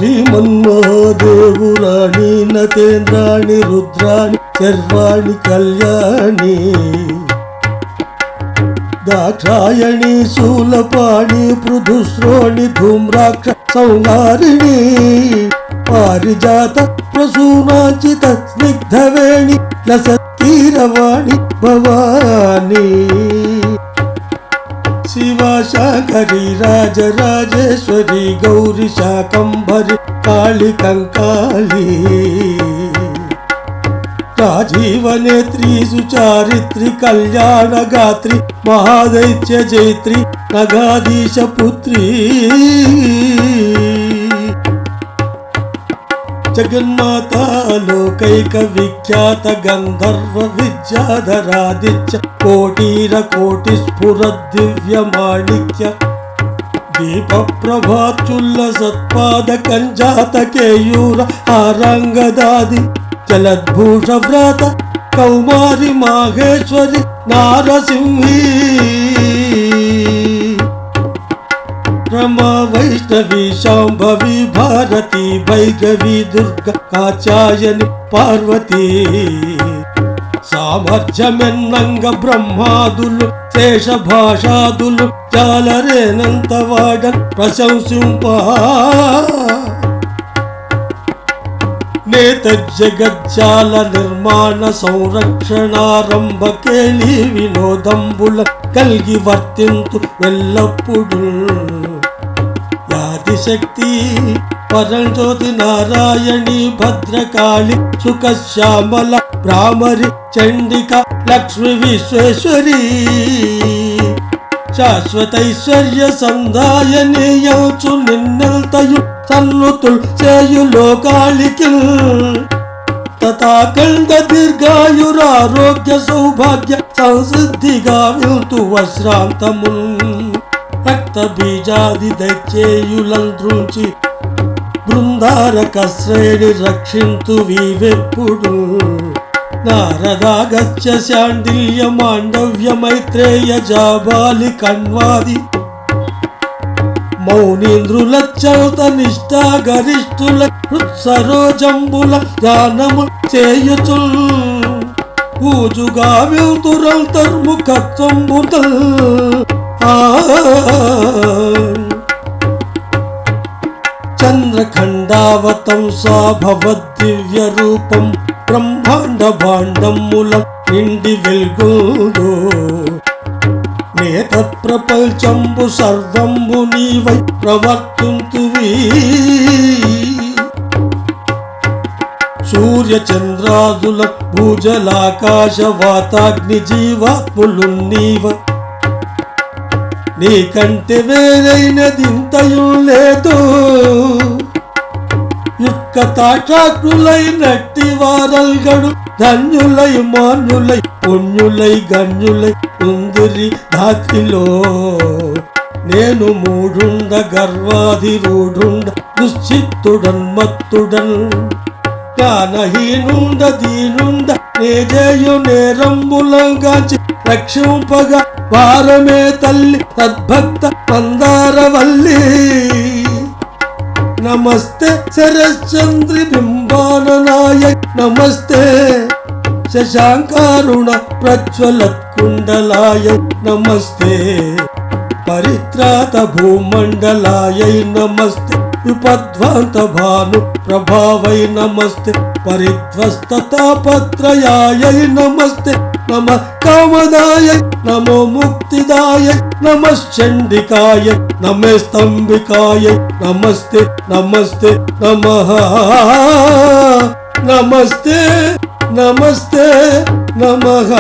శ్రీమన్మహాదేవురాణి నతేంద్రాణి రుద్రాణి సర్వాణి కళ్యాణి దాక్షాయణి శూలపాణి పృథుశ్రోణి ధూమ్రాక్ష సంహారిణి పారిజాత ప్రసూనాచిత స్నిగ్ధవేణి లసత్తీరవాణి భవాని శివశాంకరి రాజరాజేశ్వరి గౌరి శాకంభరి కాళి కంకాళి రాజీవనేత్రి సుచారిత్రి కళ్యాణ గాత్రి మహాదైత్య జైత్రి నగాధీశ పుత్రి జగన్మాత లోకైక విఖ్యాత గంధర్వ విద్యాధరాదిత్య కోటీర కోటి స్ఫుర దివ్య మాణిక్య దీప ప్రభాచుల్ల సత్పాద కంజాత కేయూర ఆరంగదాది జలద్భూష వ్రత కౌమారి మాహేశ్వరి నారసింహి रमा वैष्णवी शांभवी भारती भैगवी दुर्गा काचायनि पार्वती सामर्थ्यमेन्నంగ బ్రహ్మాదులు శేష భాషాదులు చాలరేనంతవాడన్ ప్రశంసింపా నేత జగజ్జాల నిర్మాణ సంరక్షణారంభ కేళి వినోదంబుల కల్గి వర్తింతు ఎల్లప్పుడు యాదిశక్తి పరంజ్యోతి నారాయణి భద్రకాళి సుఖశ్యామల భ్రామరి చండిక లక్ష్మి విశ్వేశ్వరి శాశ్వతైశ్వర్య సందాయనీయచు నిన్నెల్తయు సన్నుతుల్ చేయు లోకాళికి తథాఖండ దీర్ఘాయురారోగ్య సౌభాగ్య సంసిద్ధిగా విల్తు వశ్రాంతము రక్త బీజాది దైత్యేయులంద్రుంచి బృందారక శ్రేణి రక్షింతు వీవెప్పుడు నారదాగస్త్య శాండిల్య మాండవ్య మైత్రేయ జాబాలి కణ్వాది మౌనీంద్రులచ్చత నిష్ఠా గరిష్ఠుల హృత్సరోజంబుల ధ్యానము చేయుచు పూజుగా వెళ్తురంతర్ముఖత్వంబుత చంద్రఖండావతం భవద్దివ్య రూపం బ్రహ్మాండ భాండముల నిండి వెల్గుదో నేత ప్రపంచంబు సర్వంబు నీవై ప్రవర్తుంతువి సూర్య చంద్రాదుల భూజలాకాశ వాతాగ్ని జీవాత్ములు నీవ నీకంటే వేరైనదింతయు లేదు యుక్క తాటాకులై నట్టి వారల్గడు ధన్యులై మాన్యులై పుణ్యులై గణ్యులై ఉందిరి ధాత్రిలో నేను మూఢుండ గర్వాధిరూఢుండ దుశ్చిత్తుడన్ మత్తుడన్ జ్ఞానహీనుండ దీనుండ నేజేయు నేరంబులంగాచి రక్షింపగా వారమే తల్లి తద్భక్త మందారవల్లి నమస్తే శరశ్చంద్రి బింబాననాయ నమస్తే శశాంకారుణ ప్రజ్వలత్కుండలాయ నమస్తే పరిత్రాత భూమండలాయ నమస్తే విపద్వాంత భాను ప్రభావై నమస్తే పరిధ్వస్తతాపత్రయాయ నమస్తే నమ కామదాయ నమో ముక్తిదాయ నమశ్చండికాయ నమే స్తంభికాయ నమస్తే నమస్తే నమః నమస్తే నమస్తే నమః